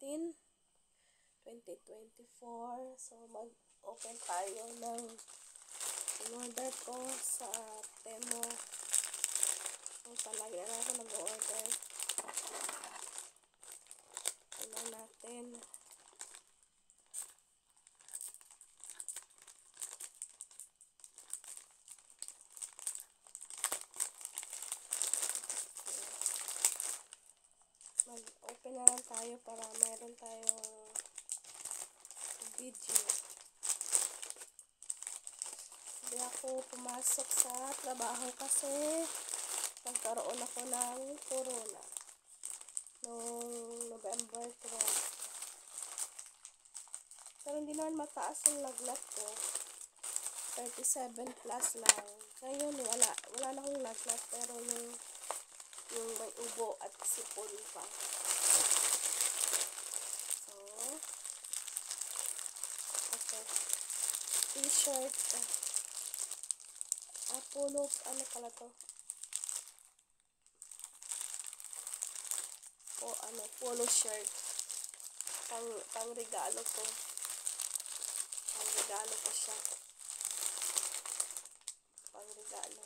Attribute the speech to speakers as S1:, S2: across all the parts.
S1: 19, 2024. So, mag-open tayo ng in-order ko sa Temo. So, palagi na ako nag-order. Tingnan natin. Mag-open na lang tayo para mayroon tayong video. Hindi ako pumasok sa trabaho kasi nagkaroon ako ng corona noong November 12. Pero hindi naman mataas yung lagnat ko. 37 plus lang. Ngayon wala na akong lagnat, pero yung may ubo at sipon pa. So, okay. T-shirt. Polo, ano pala to? Polo shirt. Pang regalo ko. Pang regalo ko siya. Pang regalo.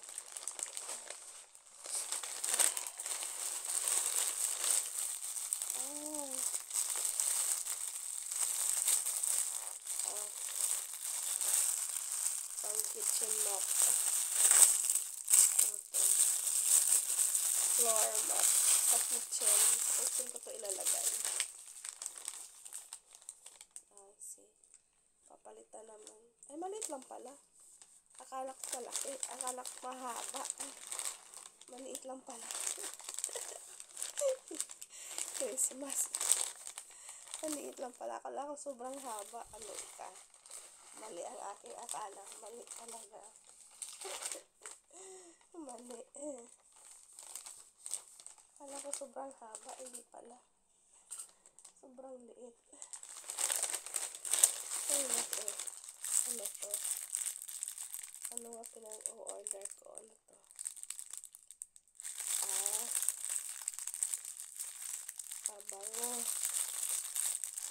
S1: Pang kitchen mop. Floor mat sa kitchen. Sa kitchen ko to ilalagay. See. Papalitan naman. Ay, maliit lang pala. Akala ko malaki. Akala ko mahaba. Maliit lang pala. Christmas. Maliit lang pala. Akala ko sobrang haba. Ano ka? Mali ang aking akala. Mali talaga. Mali. Akala ko sobrang haba. Hindi pala. Sobrang liit. Ano to? Ano to? Ano nga pinag-order ko? Ano to? Pabango.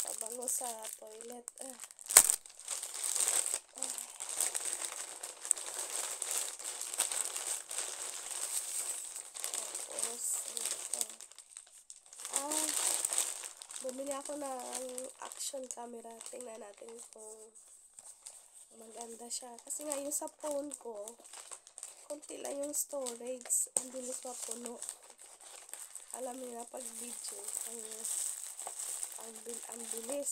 S1: Pabango sa toilet. Tapos, ano to? Bumili ako ng action camera. Tingnan natin kung maganda siya. Kasi nga yung sa phone ko, konti lang yung storage. Ang bilis mapuno. Alam niyo na pag video, ang bilis.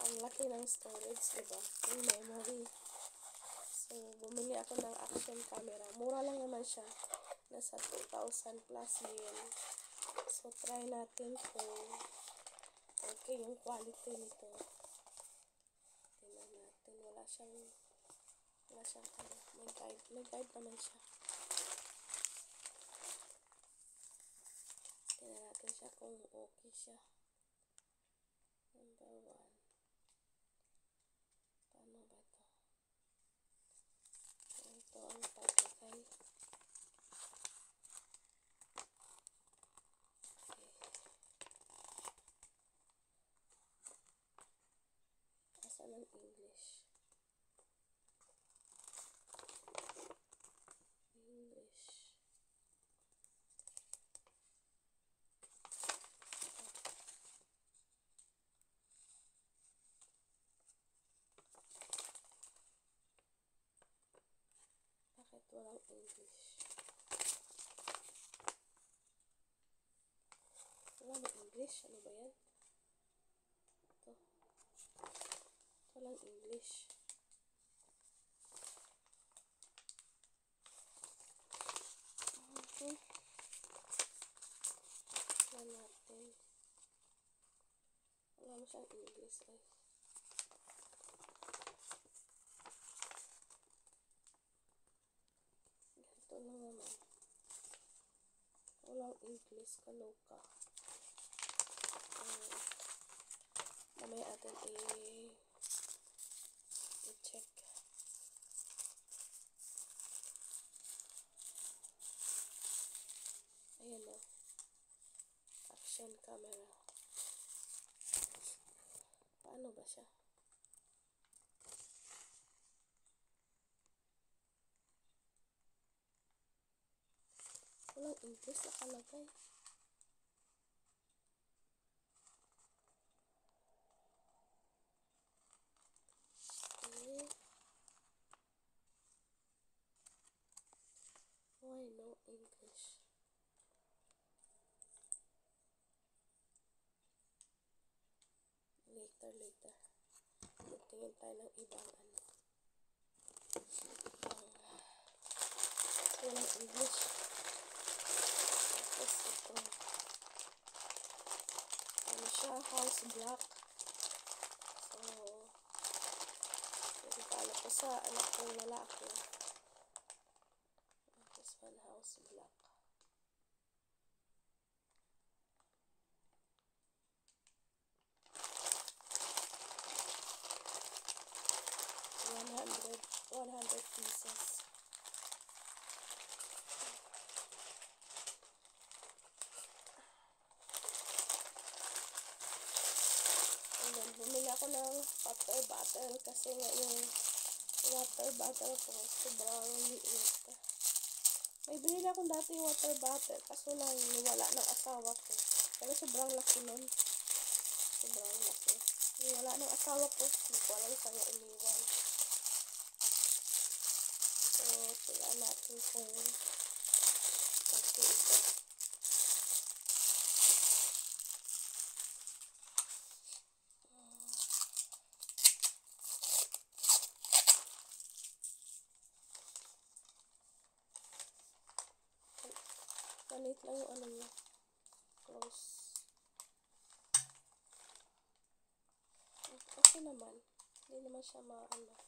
S1: Ang laki ng storage, diba? Yung memory. So, bumili ako ng action camera. Mura lang naman siya. Nasa 2,000 plus yun. So, try natin kung okay yung quality nito. Tingnan natin. Wala siyang ano. May guide naman siya. Tingnan natin siya kung okay siya. Number 1. Paano ba ito? Ito ang paglagay. Asan ang English? Bakit walang English? Walang English? Ano ba yan? Ito. Walang English. Okay. Tignan natin. Wala mo siyang English. Ay. Ito lang naman. Walang English. Kaloka. Mamaya natin i-check. Ayan o. Action camera. Paano ba siya? Walang English nakalagay. Okay. Why no English? Later. Magtingin tayo ng ibang ano. So, walang English. Tapos ito. Ano siya? House block. So, pinipalo ko sa anak kong lalaki. This one, house block. $100 pieces. And then, bumili ako ng water bottle kasi nga yung water bottle ko sobrang liit. May binili akong dati water bottle kaso lang niwala ng asawa ko. Pero sobrang laki nun. Sobrang laki. Niwala ng asawa ko. Hindi ko alam saan niya iniwan. So, tingnan natin kung okay ito. Maliit lang yung ano niya. Close. Okay naman. Hindi naman siya maamoy.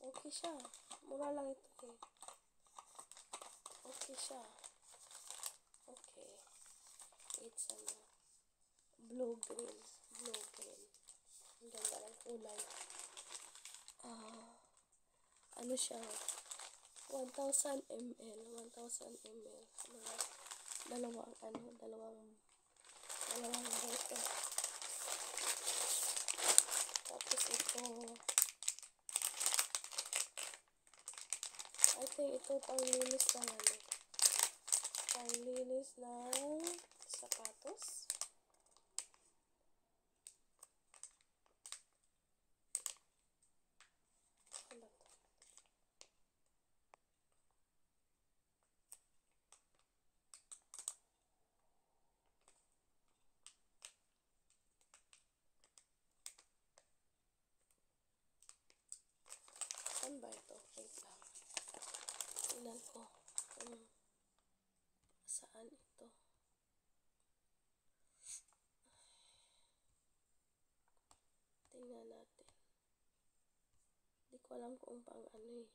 S1: Okay siya. Mura lang ito eh. Okay siya. Okay. It's blue-green. Blue-green. Ang ganda ng kulay. Ano siya? 1,000 ml. 1,000 ml. Dalawang bote. Tapos ito. I think ito panglinis ng panglinis ng sapatos. Ano to? Saan ba ito? Wait lang. Tingnan ko. Saan ito? Tingnan natin. Hindi ko alam kung pang ano eh.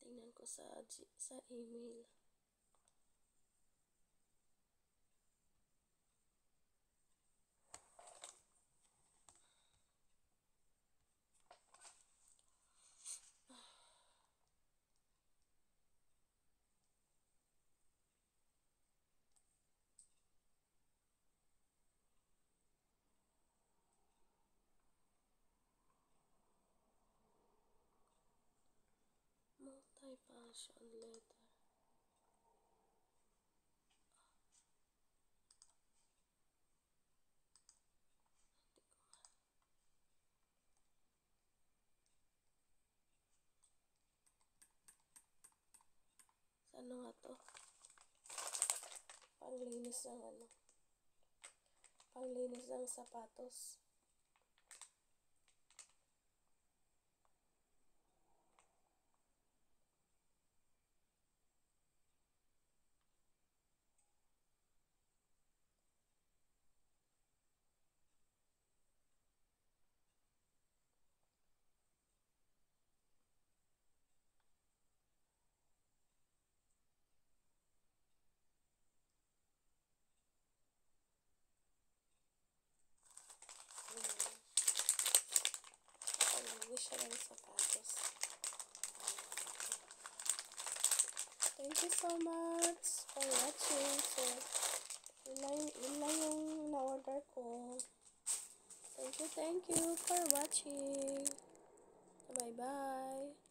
S1: Tingnan ko sa email. Multi-function letter. Ano nga to? Panglinis ng sapatos. ng sapatos. Thank you so much for watching. So, yun lang yung na-order ko. Thank you for watching. Bye-bye.